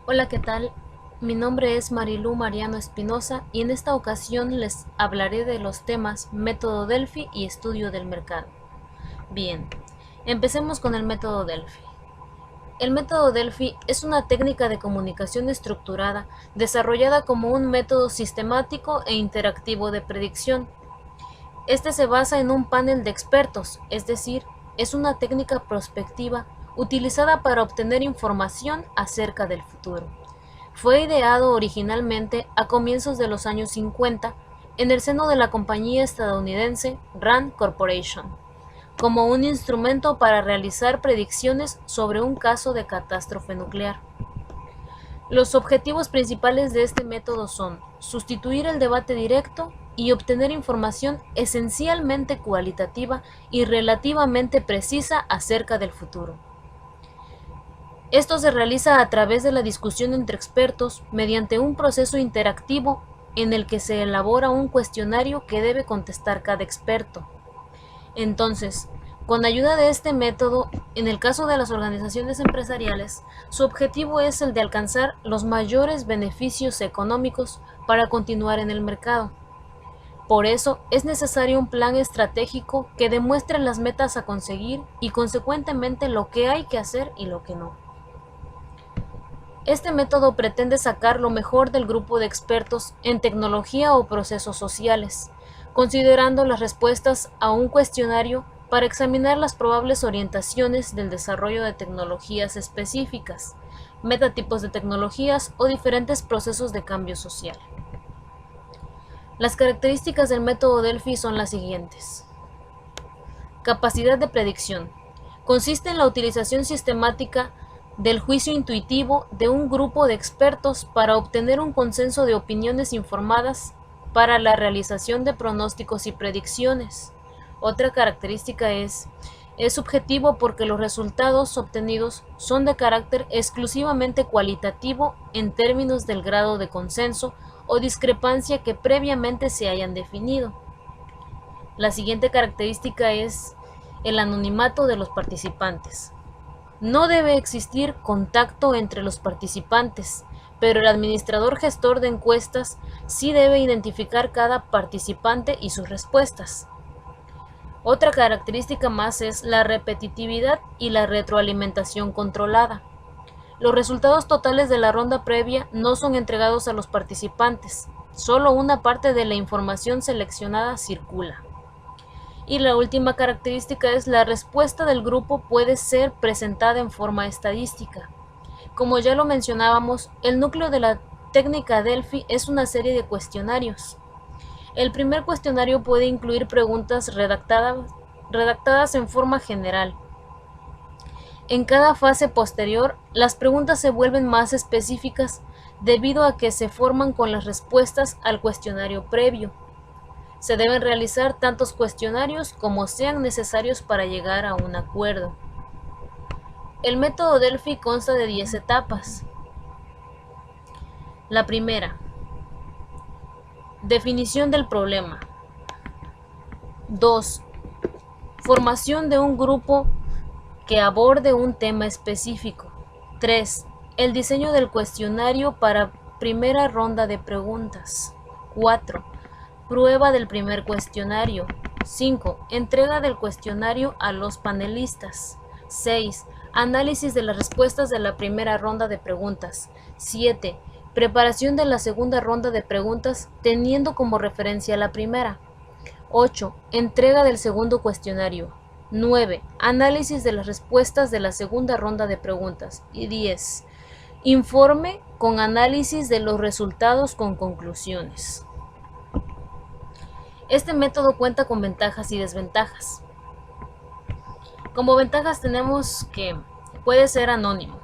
Hola, ¿qué tal? Mi nombre es Marilú Mariano Espinosa y en esta ocasión les hablaré de los temas método Delphi y estudio del mercado. Bien, empecemos con el método Delphi. El método Delphi es una técnica de comunicación estructurada desarrollada como un método sistemático e interactivo de predicción. Este se basa en un panel de expertos, es decir, es una técnica prospectiva utilizada para obtener información acerca del futuro. Fue ideado originalmente a comienzos de los años 50 en el seno de la compañía estadounidense Rand Corporation, como un instrumento para realizar predicciones sobre un caso de catástrofe nuclear. Los objetivos principales de este método son sustituir el debate directo y obtener información esencialmente cualitativa y relativamente precisa acerca del futuro. Esto se realiza a través de la discusión entre expertos mediante un proceso interactivo en el que se elabora un cuestionario que debe contestar cada experto. Entonces, con ayuda de este método, en el caso de las organizaciones empresariales, su objetivo es el de alcanzar los mayores beneficios económicos para continuar en el mercado. Por eso, es necesario un plan estratégico que demuestre las metas a conseguir y consecuentemente lo que hay que hacer y lo que no. Este método pretende sacar lo mejor del grupo de expertos en tecnología o procesos sociales, considerando las respuestas a un cuestionario para examinar las probables orientaciones del desarrollo de tecnologías específicas, metatipos de tecnologías o diferentes procesos de cambio social. Las características del método Delphi son las siguientes. Capacidad de predicción. Consiste en la utilización sistemática del juicio intuitivo de un grupo de expertos para obtener un consenso de opiniones informadas para la realización de pronósticos y predicciones. Otra característica es subjetivo porque los resultados obtenidos son de carácter exclusivamente cualitativo en términos del grado de consenso o discrepancia que previamente se hayan definido. La siguiente característica es el anonimato de los participantes. No debe existir contacto entre los participantes, pero el administrador gestor de encuestas sí debe identificar cada participante y sus respuestas. Otra característica más es la repetitividad y la retroalimentación controlada. Los resultados totales de la ronda previa no son entregados a los participantes, solo una parte de la información seleccionada circula. Y la última característica es la respuesta del grupo puede ser presentada en forma estadística. Como ya lo mencionábamos, el núcleo de la técnica Delphi es una serie de cuestionarios. El primer cuestionario puede incluir preguntas redactadas en forma general. En cada fase posterior, las preguntas se vuelven más específicas debido a que se forman con las respuestas al cuestionario previo. Se deben realizar tantos cuestionarios como sean necesarios para llegar a un acuerdo. El método Delphi consta de 10 etapas. La primera, definición del problema. 2. Formación de un grupo que aborde un tema específico. 3. El diseño del cuestionario para primera ronda de preguntas. 4. Prueba del primer cuestionario. 5. Entrega del cuestionario a los panelistas. 6. Análisis de las respuestas de la primera ronda de preguntas. 7. Preparación de la segunda ronda de preguntas teniendo como referencia la primera. 8. Entrega del segundo cuestionario. 9. Análisis de las respuestas de la segunda ronda de preguntas. Y 10. Informe con análisis de los resultados con conclusiones. Este método cuenta con ventajas y desventajas. Como ventajas tenemos que puede ser anónimo.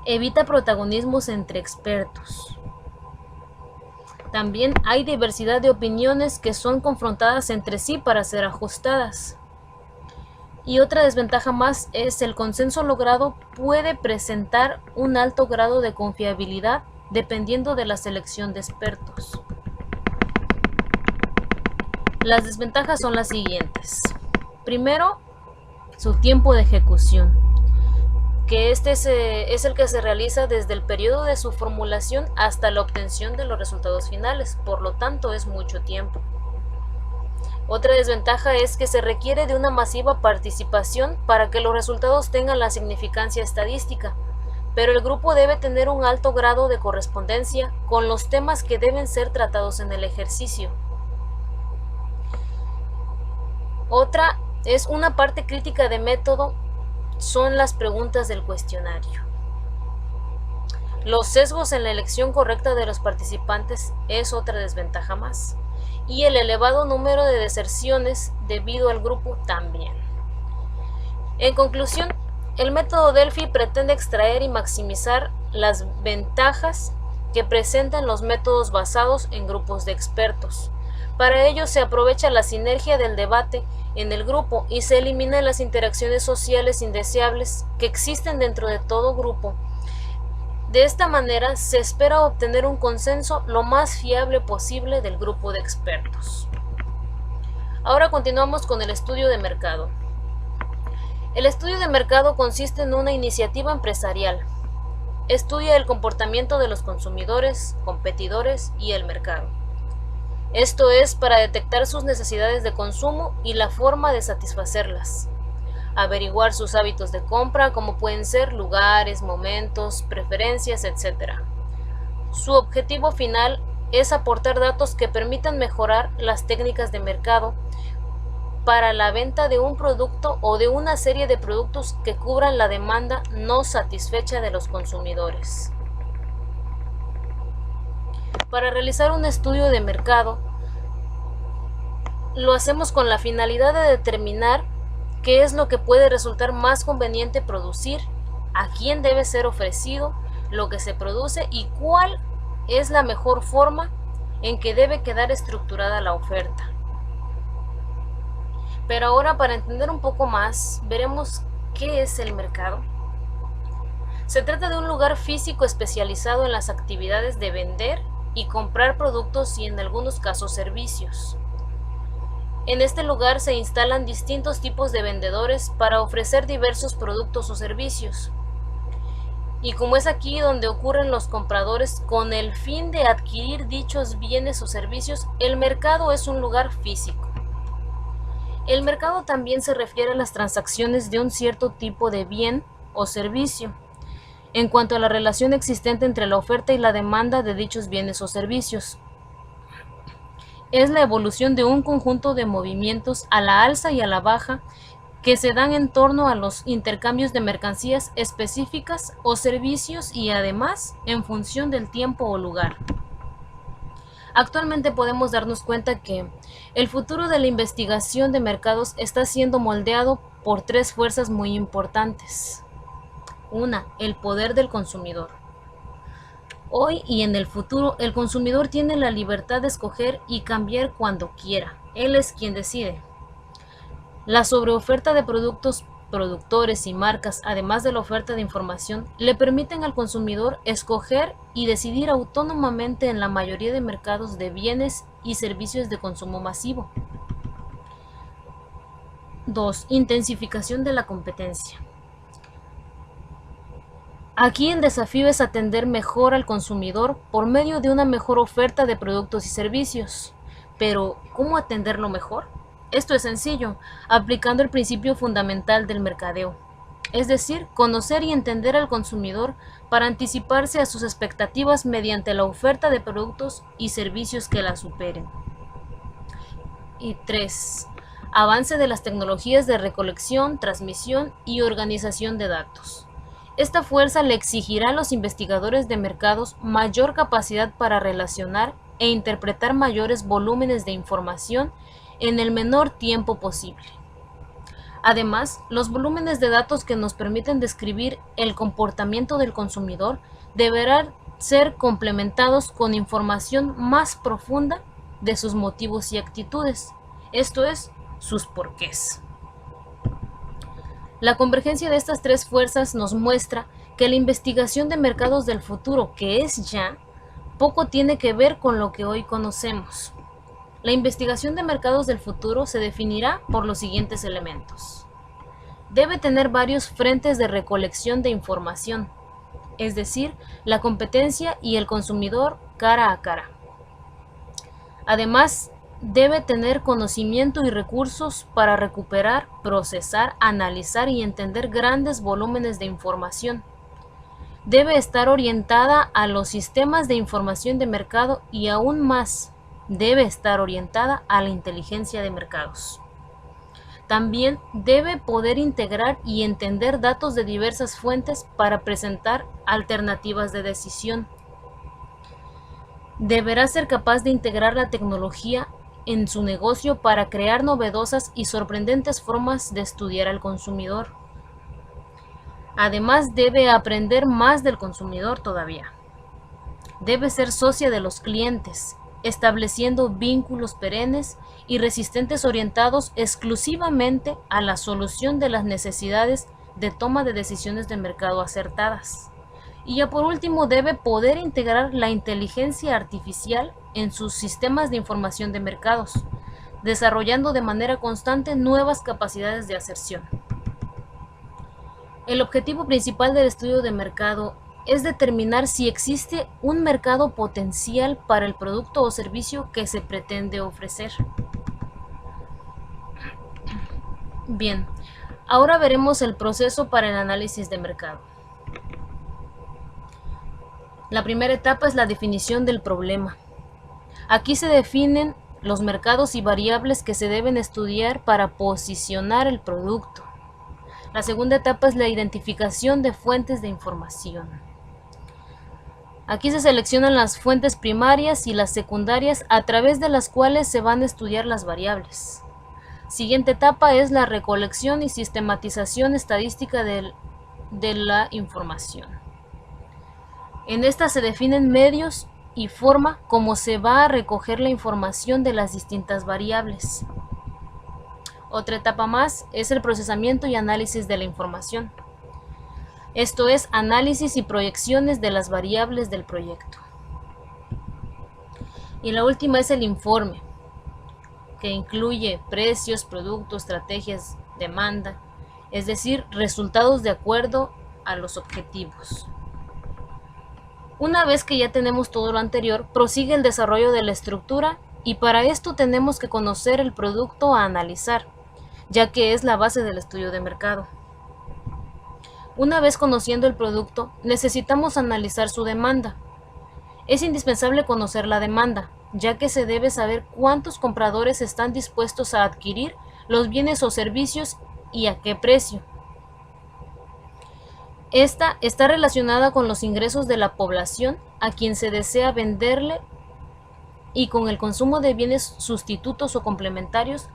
Evita protagonismos entre expertos. También hay diversidad de opiniones que son confrontadas entre sí para ser ajustadas. Y otra desventaja más es el consenso logrado puede presentar un alto grado de confiabilidad dependiendo de la selección de expertos. Las desventajas son las siguientes. Primero, su tiempo de ejecución, que este es el que se realiza desde el periodo de su formulación hasta la obtención de los resultados finales, por lo tanto es mucho tiempo. Otra desventaja es que se requiere de una masiva participación para que los resultados tengan la significancia estadística, pero el grupo debe tener un alto grado de correspondencia con los temas que deben ser tratados en el ejercicio. Otra es una parte crítica de método, son las preguntas del cuestionario. Los sesgos en la elección correcta de los participantes es otra desventaja más, y el elevado número de deserciones debido al grupo también. En conclusión, el método Delphi pretende extraer y maximizar las ventajas que presentan los métodos basados en grupos de expertos. Para ello se aprovecha la sinergia del debate en el grupo y se eliminan las interacciones sociales indeseables que existen dentro de todo grupo. De esta manera se espera obtener un consenso lo más fiable posible del grupo de expertos. Ahora continuamos con el estudio de mercado. El estudio de mercado consiste en una iniciativa empresarial. Estudia el comportamiento de los consumidores, competidores y el mercado. Esto es para detectar sus necesidades de consumo y la forma de satisfacerlas. Averiguar sus hábitos de compra, como pueden ser lugares, momentos, preferencias, etc. Su objetivo final es aportar datos que permitan mejorar las técnicas de mercado para la venta de un producto o de una serie de productos que cubran la demanda no satisfecha de los consumidores. Para realizar un estudio de mercado, lo hacemos con la finalidad de determinar qué es lo que puede resultar más conveniente producir, a quién debe ser ofrecido lo que se produce y cuál es la mejor forma en que debe quedar estructurada la oferta. Pero ahora, para entender un poco más, veremos qué es el mercado. Se trata de un lugar físico especializado en las actividades de vender y comprar productos y en algunos casos servicios. En este lugar se instalan distintos tipos de vendedores para ofrecer diversos productos o servicios. Y como es aquí donde ocurren los compradores con el fin de adquirir dichos bienes o servicios, el mercado es un lugar físico. El mercado también se refiere a las transacciones de un cierto tipo de bien o servicio, en cuanto a la relación existente entre la oferta y la demanda de dichos bienes o servicios. Es la evolución de un conjunto de movimientos a la alza y a la baja que se dan en torno a los intercambios de mercancías específicas o servicios y además en función del tiempo o lugar. Actualmente podemos darnos cuenta que el futuro de la investigación de mercados está siendo moldeado por tres fuerzas muy importantes. Una, el poder del consumidor. Hoy y en el futuro, el consumidor tiene la libertad de escoger y cambiar cuando quiera. Él es quien decide. La sobreoferta de productos, productores y marcas, además de la oferta de información, le permiten al consumidor escoger y decidir autónomamente en la mayoría de mercados de bienes y servicios de consumo masivo. 2. Intensificación de la competencia. Aquí el desafío es atender mejor al consumidor por medio de una mejor oferta de productos y servicios. Pero, ¿cómo atenderlo mejor? Esto es sencillo, aplicando el principio fundamental del mercadeo, es decir, conocer y entender al consumidor para anticiparse a sus expectativas mediante la oferta de productos y servicios que la superen. Y 3. Avance de las tecnologías de recolección, transmisión y organización de datos. Esta fuerza le exigirá a los investigadores de mercados mayor capacidad para relacionar e interpretar mayores volúmenes de información en el menor tiempo posible. Además, los volúmenes de datos que nos permiten describir el comportamiento del consumidor deberán ser complementados con información más profunda de sus motivos y actitudes, esto es, sus porqués. La convergencia de estas tres fuerzas nos muestra que la investigación de mercados del futuro, que es ya, poco tiene que ver con lo que hoy conocemos. La investigación de mercados del futuro se definirá por los siguientes elementos. debe tener varios frentes de recolección de información, es decir, la competencia y el consumidor cara a cara. Además, debe tener conocimiento y recursos para recuperar, procesar, analizar y entender grandes volúmenes de información. Debe estar orientada a los sistemas de información de mercado y aún más, debe estar orientada a la inteligencia de mercados. También debe poder integrar y entender datos de diversas fuentes para presentar alternativas de decisión. Deberá ser capaz de integrar la tecnología en su negocio para crear novedosas y sorprendentes formas de estudiar al consumidor. Además, debe aprender más del consumidor todavía. Debe ser socia de los clientes, estableciendo vínculos perennes y resistentes orientados exclusivamente a la solución de las necesidades de toma de decisiones de mercado acertadas. Y ya por último, debe poder integrar la inteligencia artificial en sus sistemas de información de mercados, desarrollando de manera constante nuevas capacidades de aserción. El objetivo principal del estudio de mercado es determinar si existe un mercado potencial para el producto o servicio que se pretende ofrecer. Bien, ahora veremos el proceso para el análisis de mercado. La primera etapa es la definición del problema. Aquí se definen los mercados y variables que se deben estudiar para posicionar el producto. La segunda etapa es la identificación de fuentes de información. Aquí se seleccionan las fuentes primarias y las secundarias a través de las cuales se van a estudiar las variables. Siguiente etapa es la recolección y sistematización estadística de la información. En esta se definen medios y forma como se va a recoger la información de las distintas variables. Otra etapa más es el procesamiento y análisis de la información. Esto es análisis y proyecciones de las variables del proyecto. Y la última es el informe, que incluye precios, productos, estrategias, demanda, es decir, resultados de acuerdo a los objetivos. Una vez que ya tenemos todo lo anterior, prosigue el desarrollo de la estructura y para esto tenemos que conocer el producto a analizar, ya que es la base del estudio de mercado. Una vez conociendo el producto, necesitamos analizar su demanda. Es indispensable conocer la demanda, ya que se debe saber cuántos compradores están dispuestos a adquirir los bienes o servicios y a qué precio. Esta está relacionada con los ingresos de la población a quien se desea venderle y con el consumo de bienes sustitutos o complementarios,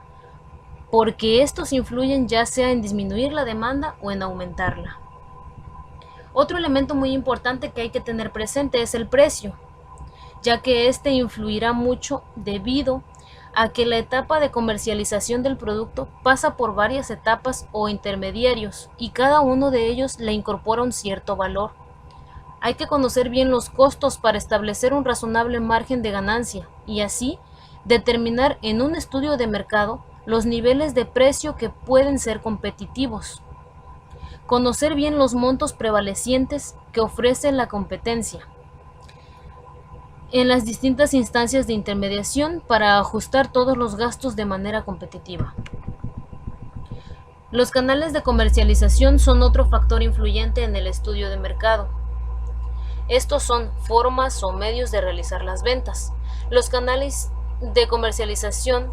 porque estos influyen ya sea en disminuir la demanda o en aumentarla. Otro elemento muy importante que hay que tener presente es el precio, ya que este influirá mucho debido a que la etapa de comercialización del producto pasa por varias etapas o intermediarios y cada uno de ellos le incorpora un cierto valor. Hay que conocer bien los costos para establecer un razonable margen de ganancia y así determinar en un estudio de mercado los niveles de precio que pueden ser competitivos. Conocer bien los montos prevalecientes que ofrece la competencia en las distintas instancias de intermediación para ajustar todos los gastos de manera competitiva. Los canales de comercialización son otro factor influyente en el estudio de mercado. Estos son formas o medios de realizar las ventas. Los canales de comercialización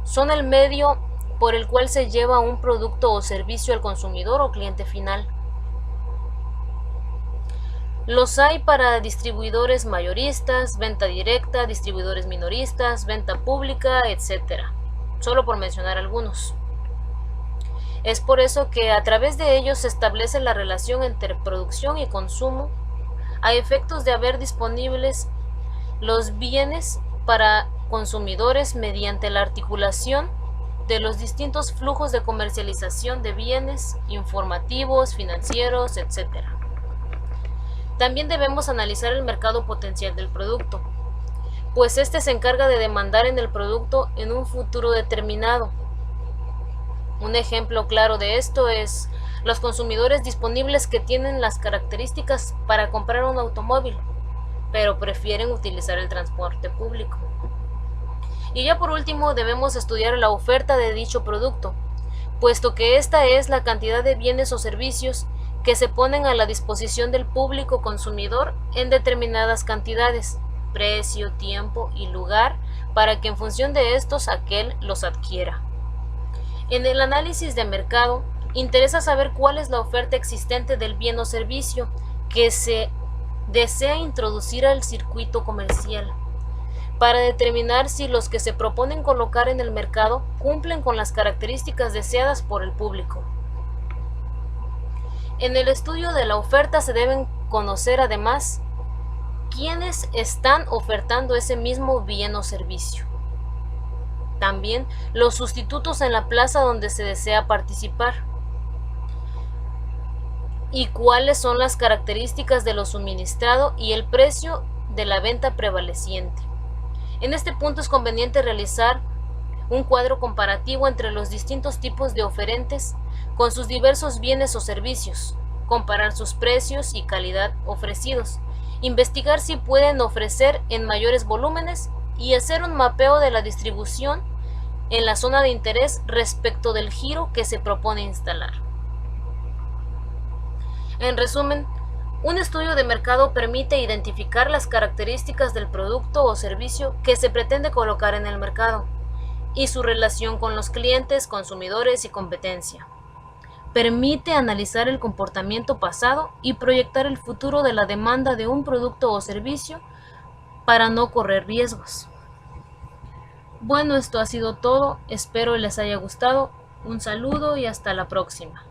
son el medio por el cual se lleva un producto o servicio al consumidor o cliente final. Los hay para distribuidores mayoristas, venta directa, distribuidores minoristas, venta pública, etc. Solo por mencionar algunos. Es por eso que a través de ellos se establece la relación entre producción y consumo a efectos de haber disponibles los bienes para consumidores mediante la articulación de los distintos flujos de comercialización de bienes informativos, financieros, etc. También debemos analizar el mercado potencial del producto, pues este se encarga de demandar en el producto en un futuro determinado. Un ejemplo claro de esto es los consumidores disponibles que tienen las características para comprar un automóvil, pero prefieren utilizar el transporte público. Y ya por último debemos estudiar la oferta de dicho producto, puesto que esta es la cantidad de bienes o servicios que se ponen a la disposición del público consumidor en determinadas cantidades, precio, tiempo y lugar, para que en función de estos aquel los adquiera. En el análisis de mercado, interesa saber cuál es la oferta existente del bien o servicio que se desea introducir al circuito comercial, para determinar si los que se proponen colocar en el mercado cumplen con las características deseadas por el público. En el estudio de la oferta se deben conocer además quiénes están ofertando ese mismo bien o servicio. También los sustitutos en la plaza donde se desea participar. Y cuáles son las características de lo suministrado y el precio de la venta prevaleciente. En este punto es conveniente realizar un cuadro comparativo entre los distintos tipos de oferentes con sus diversos bienes o servicios, comparar sus precios y calidad ofrecidos, investigar si pueden ofrecer en mayores volúmenes y hacer un mapeo de la distribución en la zona de interés respecto del giro que se propone instalar. En resumen, un estudio de mercado permite identificar las características del producto o servicio que se pretende colocar en el mercado y su relación con los clientes, consumidores y competencia. Permite analizar el comportamiento pasado y proyectar el futuro de la demanda de un producto o servicio para no correr riesgos. Bueno, esto ha sido todo, espero les haya gustado, un saludo y hasta la próxima.